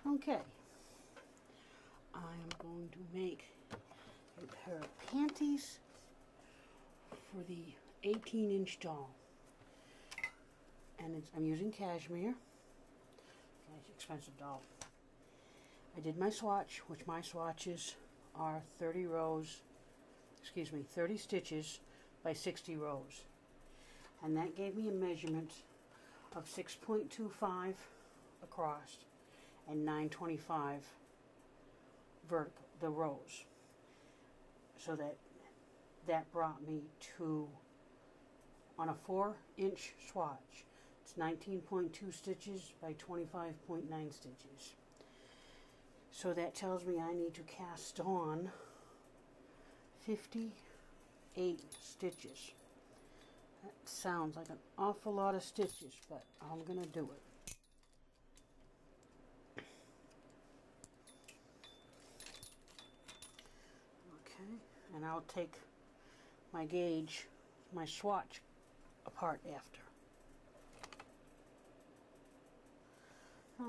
Okay, I am going to make a pair of panties for the 18-inch doll. And I'm using cashmere. Nice expensive doll. I did my swatch, which my swatches are 30 stitches by 60 rows. And that gave me a measurement of 6.25 across and 925 vertical, the rows. So that brought me to, on a 4-inch swatch, it's 19.2 stitches by 25.9 stitches. So that tells me I need to cast on 58 stitches. That sounds like an awful lot of stitches, but I'm going to do it. Okay, and I'll take my gauge, my swatch, apart after.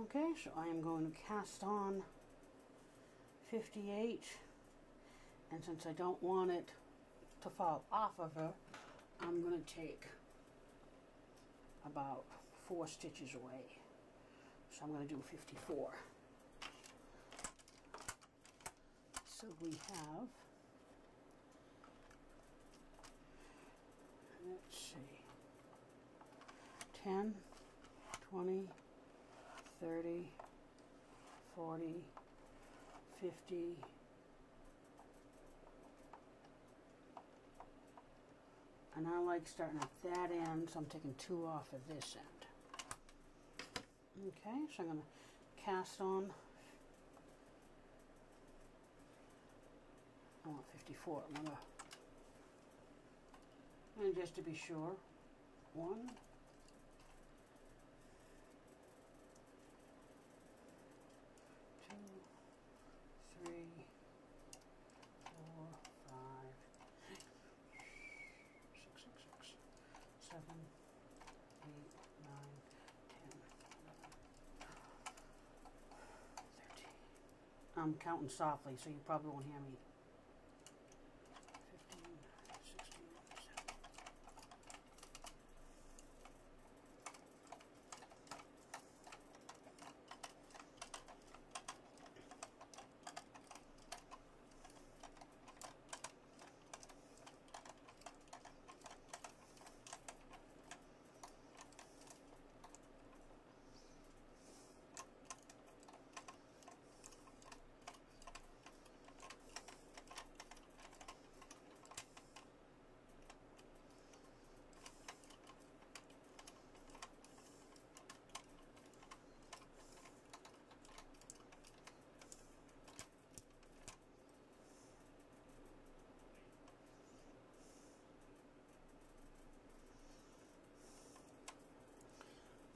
Okay, so I am going to cast on 58, and since I don't want it to fall off of her, I'm going to take about 4 stitches away. So I'm going to do 54. So we have, let's see, 10, 20, 30, 40, 50, and I like starting at that end, so I'm taking 2 off of this end. Okay, so I'm going to cast on, I want 54, and just to be sure, 1, 2, 3, 4, 5, 6, 7, 8, 9, 10, 11, 13. I'm counting softly, so you probably won't hear me. 15, 16, 17.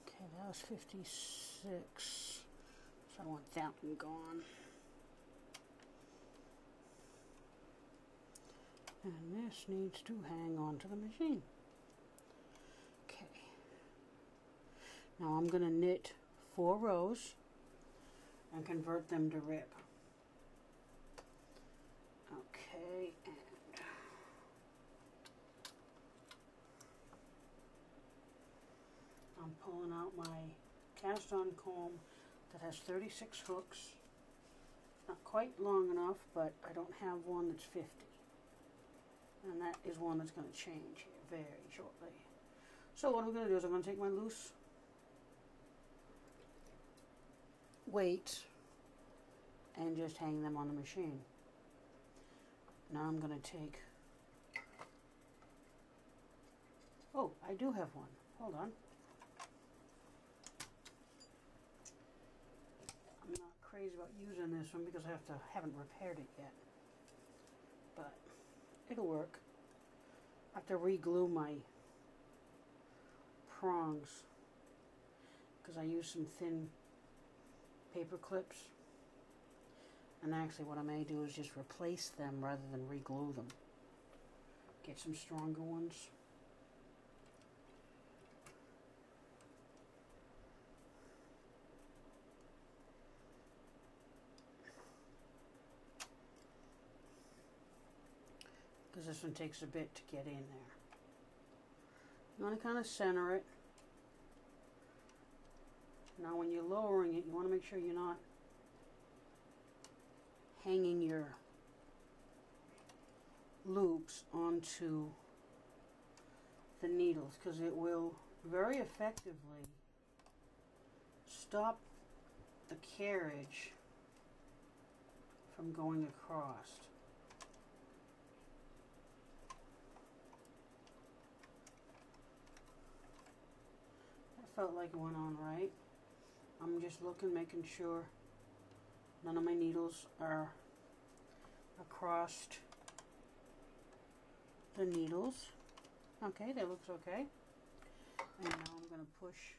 Okay, that was 56, so I want that one gone. And this needs to hang on to the machine. Okay. Now I'm going to knit 4 rows and convert them to rib. Okay, and I'm pulling out my cast-on comb that has 36 hooks. Not quite long enough, but I don't have one that's 50. And that is one that's going to change here very shortly. So what I'm going to do is I'm going to take my loose weights and just hang them on the machine. Now I'm going to take, oh, I do have one. Hold on. I'm not crazy about using this one because I haven't repaired it yet. But it'll work. I have to re-glue my prongs because I use some thin paper clips. And actually what I may do is just replace them rather than re-glue them. Get some stronger ones. this one takes a bit to get in there. You want to kind of center it. Now when you're lowering it, you want to make sure you're not hanging your loops onto the needles, because it will very effectively stop the carriage from going across. That felt like it went on right. I'm just looking, making sure none of my needles are across the needles. Okay, that looks okay. And now I'm going to push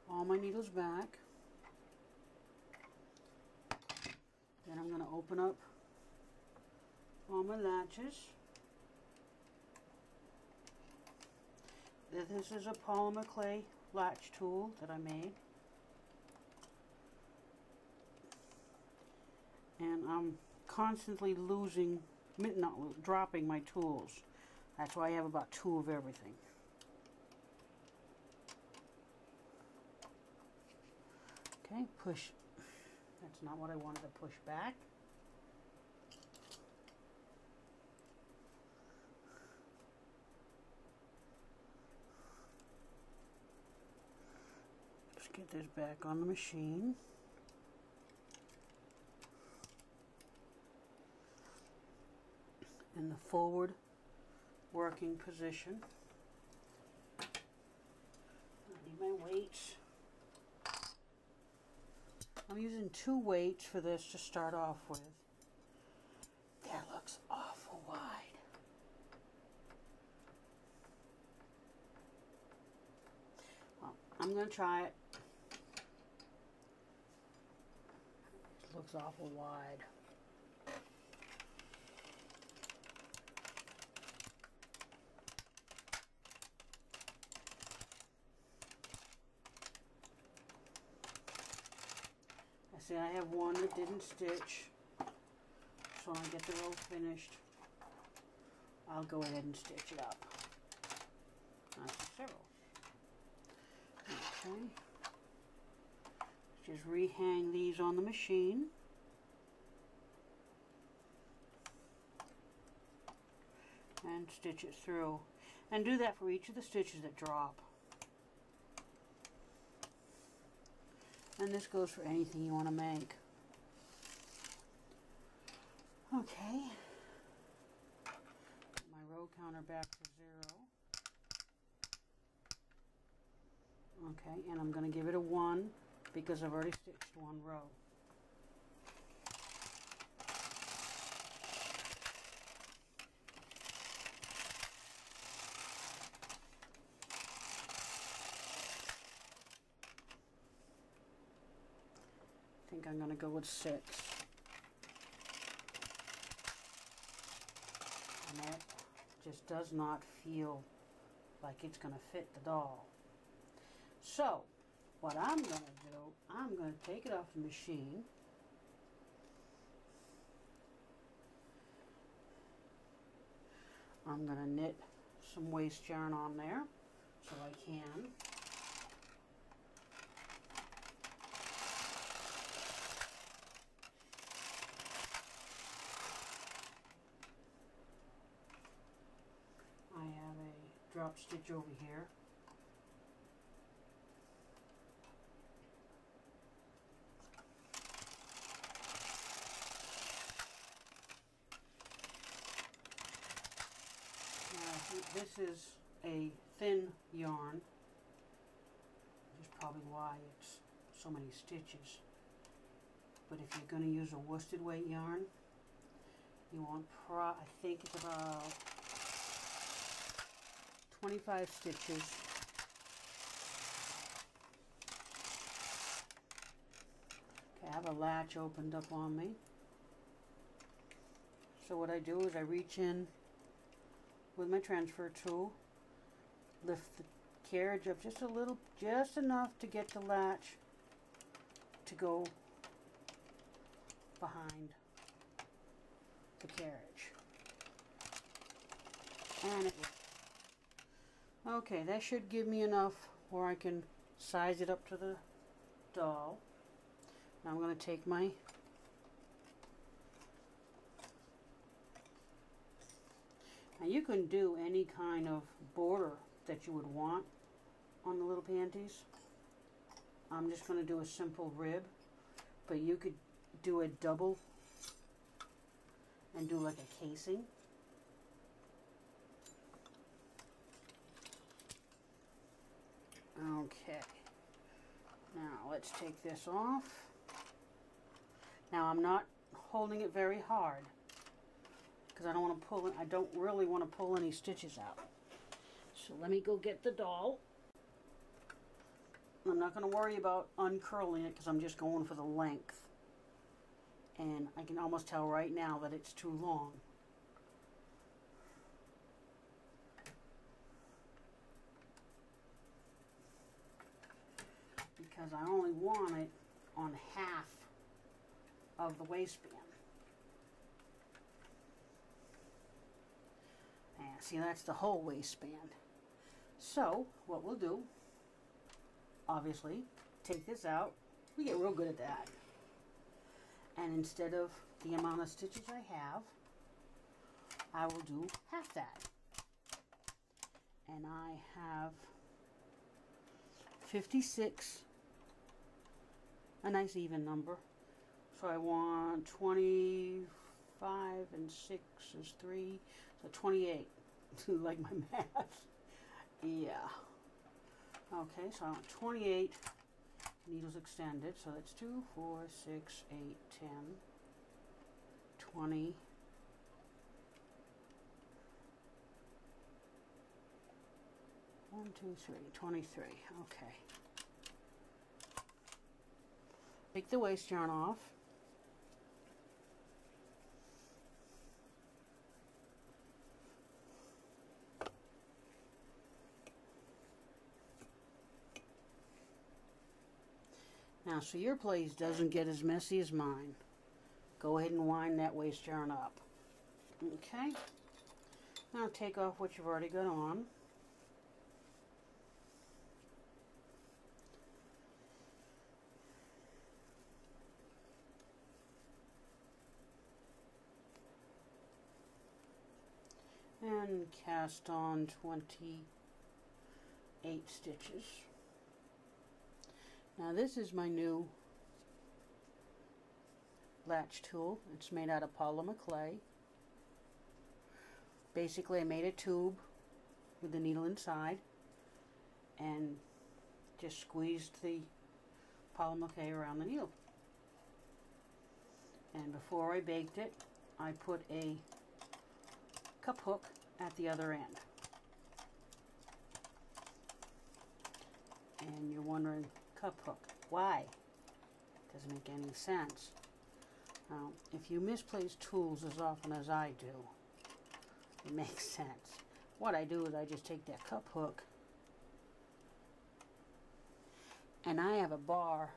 all my needles back. Then I'm going to open up all my latches. This is a polymer clay latch tool that I made. And I'm constantly dropping my tools. That's why I have about 2 of everything. Okay, push. That's not what I wanted to push back. Just get this back on the machine. In the forward working position. I need my weights. I'm using 2 weights for this to start off with. That looks awful wide. Well, I'm going to try it. It looks awful wide. See, I have one that didn't stitch, so when I get the row finished, I'll go ahead and stitch it up. That's several. Okay. Just rehang these on the machine. And stitch it through. And do that for each of the stitches that drop. And this goes for anything you want to make. Okay. My row counter back to 0. Okay, and I'm going to give it a 1 because I've already stitched 1 row. I think I'm going to go with 6. And that just does not feel like it's going to fit the doll. So, what I'm going to do, I'm going to take it off the machine. I'm going to knit some waste yarn on there so I can. I have a drop stitch over here. This is a thin yarn, which is probably why it's so many stitches. But if you're going to use a worsted weight yarn, you want, I think it's about 25 stitches. Okay, I have a latch opened up on me. So what I do is I reach in with my transfer tool, lift the carriage up just a little, just enough to get the latch to go behind the carriage. And it worked. Okay, that should give me enough where I can size it up to the doll. Now I'm going to take my now you can do any kind of border that you would want on the little panties. I'm just going to do a simple rib, but you could do a double and do like a casing. Okay, now let's take this off. Now I'm not holding it very hard because I don't want to pull it. I don't really want to pull any stitches out. So let me go get the doll. I'm not going to worry about uncurling it because I'm just going for the length. And I can almost tell right now that it's too long. Because I only want it on half of the waistband. And see, that's the whole waistband. So what we'll do, obviously, take this out. We get real good at that. And instead of the amount of stitches I have, I will do half that. And I have 56, a nice even number. So I want 25 and 6 is 3, so 28. Like my math. Yeah. Okay, so I want 28 needles extended. So that's 2, 4, 6, 8, 10, 20. 1, 2, 3, 23. Okay. Take the waist yarn off. Now, so your place doesn't get as messy as mine, go ahead and wind that waist yarn up. Okay. Now take off what you've already got on. And cast on 28 stitches. Now this is my new latch tool. It's made out of polymer clay. Basically I made a tube with the needle inside and just squeezed the polymer clay around the needle. And before I baked it, I put a cup hook at the other end. And you're wondering, cup hook, why? Doesn't make any sense. Now, if you misplace tools as often as I do, it makes sense. What I do is I just take that cup hook and I have a bar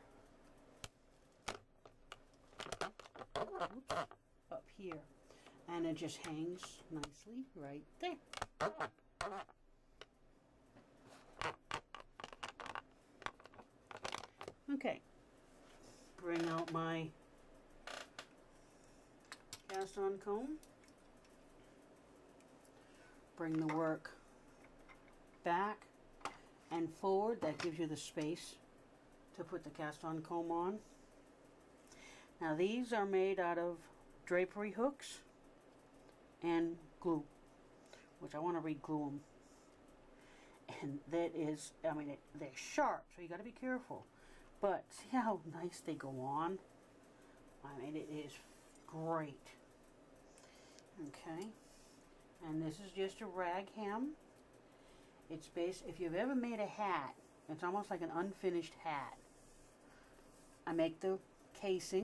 up here, and it just hangs nicely right there. Okay, bring out my cast on comb, bring the work back and forward. That gives you the space to put the cast on comb on. Now these are made out of drapery hooks and glue, which I want to re-glue them. And that is, I mean, they're sharp, so you got to be careful. But see how nice they go on? I mean, it is great. Okay, and this is just a rag hem. It's based, if you've ever made a hat, it's almost like an unfinished hat. I make the casing.